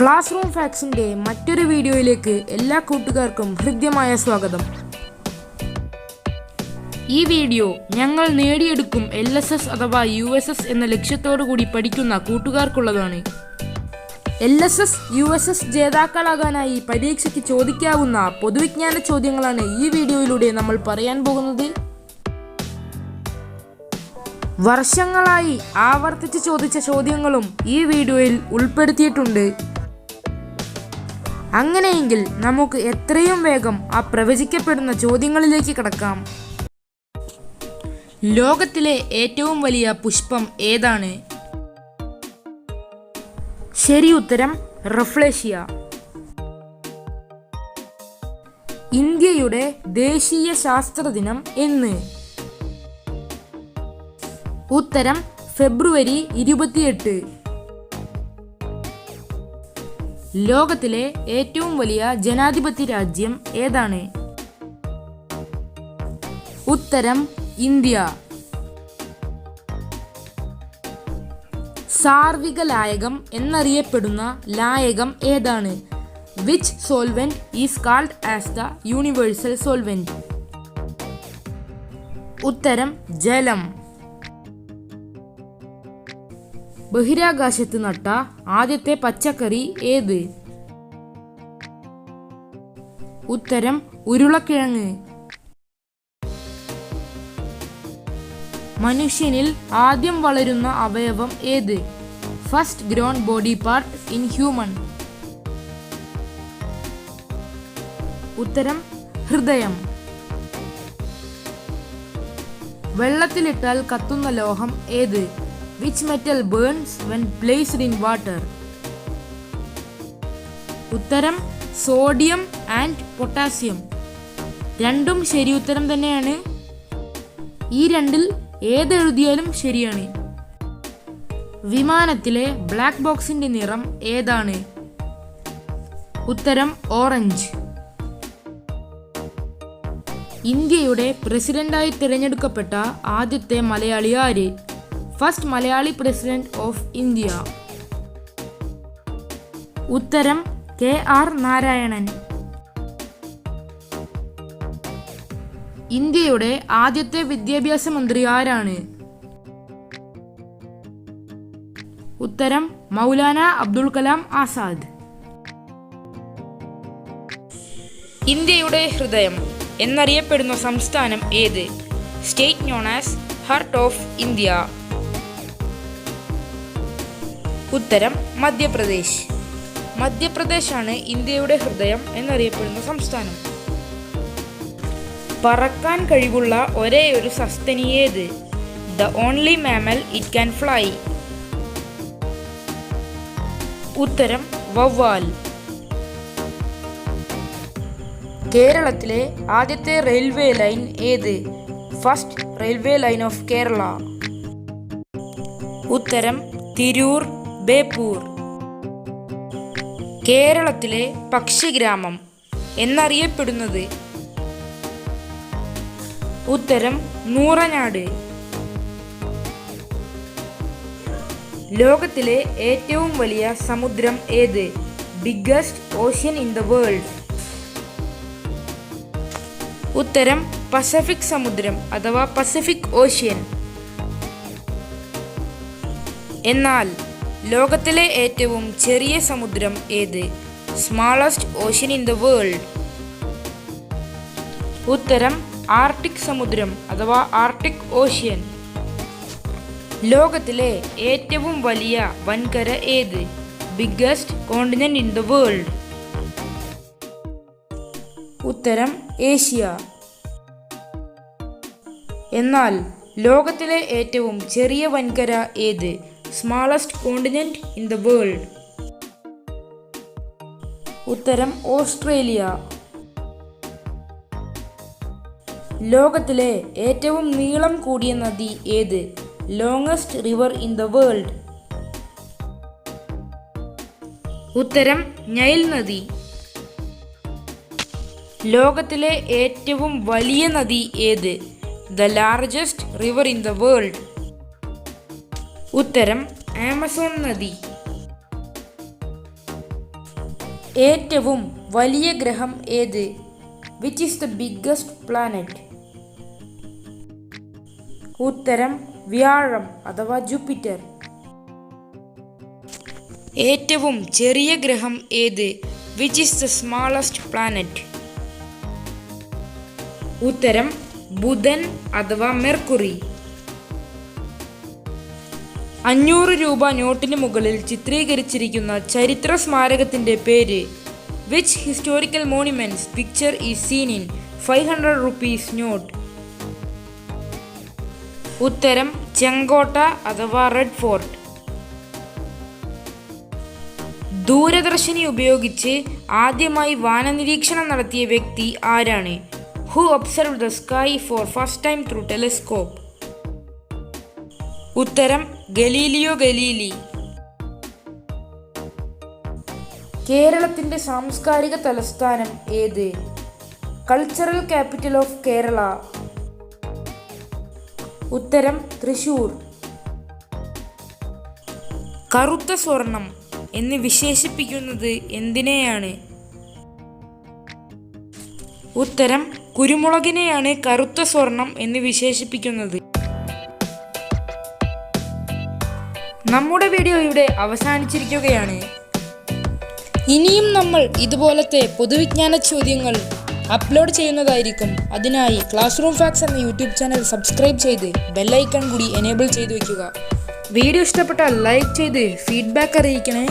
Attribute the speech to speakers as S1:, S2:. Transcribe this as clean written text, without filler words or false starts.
S1: Class room ഫാക്സിൻ്റെ മറ്റൊരു വീഡിയോയിലേക്ക് എല്ലാ കൂട്ടുകാർക്കും ഹൃദ്യമായ സ്വാഗതം. ഈ വീഡിയോ ഞങ്ങൾ നേടിയെടുക്കും LSS അഥവാ USS എന്ന ലക്ഷ്യത്തോടു കൂടി പഠിക്കുന്ന കൂട്ടുകാർക്കുള്ളതാണ്. LSS USS ജേതാക്കളാകാനായി പരീക്ഷയ്ക്ക് ചോദിക്കാവുന്ന പൊതുവിജ്ഞാന ചോദ്യങ്ങളാണ് ഈ വീഡിയോയിലൂടെ നമ്മൾ പറയാൻ പോകുന്നത്. വർഷങ്ങളായി ആവർത്തിച്ച് ചോദിച്ച ചോദ്യങ്ങളും ഈ വീഡിയോയിൽ ഉൾപ്പെടുത്തിയിട്ടുണ്ട്. അങ്ങനെയെങ്കിൽ നമുക്ക് എത്രയും വേഗം ആ പ്രവചിക്കപ്പെടുന്ന ചോദ്യങ്ങളിലേക്ക് കടക്കാം. ലോകത്തിലെ ഏറ്റവും വലിയ പുഷ്പം ഏതാണ്? ശരി ഉത്തരം റഫ്ലേഷ്യ. ഇന്ത്യയുടെ ദേശീയ ശാസ്ത്രദിനം എന്ന്? ഉത്തരം ഫെബ്രുവരി 28. ലോകത്തിലെ ഏറ്റവും വലിയ ജനാധിപത്യ രാജ്യം ഏതാണ്? ഉത്തരം ഇന്ത്യ. സാർവിക ലായകം എന്നറിയപ്പെടുന്ന ലായകം ഏതാണ്? Which solvent is called as the universal solvent? ഉത്തരം ജലം. ബഹിരാകാശത്ത് നട്ട ആദ്യത്തെ പച്ചക്കറി ഏത്? ഉത്തരം ഉരുളക്കിഴങ്ങ്. മനുഷ്യനിൽ ആദ്യം വളരുന്ന അവയവം ഏത്? First grown body part in human? ഉത്തരം ഹൃദയം. വെള്ളത്തിലിട്ടാൽ കത്തുന്ന ലോഹം ഏത്? Which metal burns when placed in water? ഉത്തരം സോഡിയം ആൻഡ് പൊട്ടാസ്യം. രണ്ടും ശരി ഉത്തരം തന്നെയാണ്. ഈ രണ്ടിൽ ഏതെഴുതിയാലും ശരിയാണ്. വിമാനത്തിലെ ബ്ലാക്ക് ബോക്സിന്റെ നിറം ഏതാണ്? ഉത്തരം ഓറഞ്ച്. ഇന്ത്യയുടെ പ്രസിഡന്റായി തിരഞ്ഞെടുക്കപ്പെട്ട ആദ്യത്തെ മലയാളി ആര്? First Malayali president of India? ഉത്തരം KR നാരായണൻ. ഇന്ത്യയുടെ ആദ്യത്തെ വിദ്യാഭ്യാസ മന്ത്രി ആരാണ്? ഉത്തരം മൗലാന അബ്ദുൽ കലാം ആസാദ്. ഇന്ത്യയുടെ ഹൃദയം എന്നറിയപ്പെടുന്ന സംസ്ഥാനം ഏത്? State known as heart of India? ഉത്തരം മധ്യപ്രദേശ്. മധ്യപ്രദേശാണ് ഇന്ത്യയുടെ ഹൃദയം എന്നറിയപ്പെടുന്ന സംസ്ഥാനം. പറക്കാൻ കഴിവുള്ള ഒരേ ഒരു സസ്തനി ഏത്? The only mammal it can fly? ഉത്തരം വവ്വാൽ. കേരളത്തിലെ ആദ്യത്തെ റെയിൽവേ ലൈൻ ഏത്? First railway line of Kerala? ഉത്തരം തിരൂർ ബേപ്പൂർ. കേരളത്തിലെ പക്ഷിഗ്രാമം എന്നറിയപ്പെടുന്നത്? ഉത്തരം നൂറനാട്. ലോകത്തിലെ ഏറ്റവും വലിയ സമുദ്രം ഏത്? Biggest ocean in the world? ഉത്തരം പസഫിക് സമുദ്രം അഥവാ പസഫിക് ഓഷ്യൻ. എന്നാൽ ലോകത്തിലെ ഏറ്റവും ചെറിയ സമുദ്രം ഏത്? Smallest ocean in the world? ഉത്തരം ആർട്ടിക് സമുദ്രം അഥവാ ആർട്ടിക് ഓഷ്യൻ. ലോകത്തിലെ ഏറ്റവും വലിയ വൻകര ഏത്? Biggest continent in the world? ഉത്തരം ഏഷ്യ. എന്നാൽ ലോകത്തിലെ ഏറ്റവും ചെറിയ വൻകര ഏത്? Smallest continent in the world? ഉത്തരം ഓസ്ട്രേലിയ. ലോകത്തിലെ ഏറ്റവും നീളം കൂടിയ നദി ഏത്? Longest river in the world? ഉത്തരം നൈൽ നദി. ലോകത്തിലെ ഏറ്റവും വലിയ നദി ഏത്? The largest river in the world? ഉത്തരം ആമസോൺ നദി. ഏറ്റവും വലിയ ഗ്രഹം ഏത്? Which is the biggest planet? ഉത്തരം വ്യാഴം അഥവാ ജൂപ്പിറ്റർ. ഏറ്റവും ചെറിയ ഗ്രഹം ഏത്? Which is the smallest planet? ഉത്തരം ബുധൻ അഥവാ മെർക്കുറി. 500 രൂപ നോട്ടിന് മുകളിൽ ചിത്രീകരിച്ചിരിക്കുന്ന ചരിത്ര സ്മാരകത്തിന്റെ പേര്? Which historical monuments picture is seen in 500 rupees not? ഉത്തരം ചെങ്കോട്ട അഥവാ റെഡ് ഫോർട്ട്. ദൂരദർശിനി ഉപയോഗിച്ച് ആദ്യമായി വാനനിരീക്ഷണം നടത്തിയ വ്യക്തി ആരാണ്? Who observed the sky for first time through telescope? ഉത്തരം ഗലീലിയോ ഗലീലി. കേരളത്തിന്റെ സാംസ്കാരിക തലസ്ഥാനം ഏത്? Cultural capital of Kerala? ഉത്തരം തൃശൂർ. കറുത്ത സ്വർണം എന്ന് വിശേഷിപ്പിക്കുന്നത് എന്തിനെയാണ്? ഉത്തരം കുരുമുളകിനെയാണ് കറുത്ത സ്വർണം എന്ന് വിശേഷിപ്പിക്കുന്നത്. നമ്മുടെ വീഡിയോ ഇവിടെ അവസാനിച്ചിരിക്കുകയാണ്. ഇനിയും നമ്മൾ ഇതുപോലത്തെ പൊതുവിജ്ഞാന ചോദ്യങ്ങൾ അപ്ലോഡ് ചെയ്യുന്നതായിരിക്കും. അതിനായി ക്ലാസ് റൂം ഫാക്സ് എന്ന യൂട്യൂബ് ചാനൽ സബ്സ്ക്രൈബ് ചെയ്ത് ബെല്ലൈക്കൺ കൂടി എനേബിൾ ചെയ്ത് വയ്ക്കുക. വീഡിയോ ഇഷ്ടപ്പെട്ടാൽ ലൈക്ക് ചെയ്ത് ഫീഡ്ബാക്ക് അറിയിക്കണേ.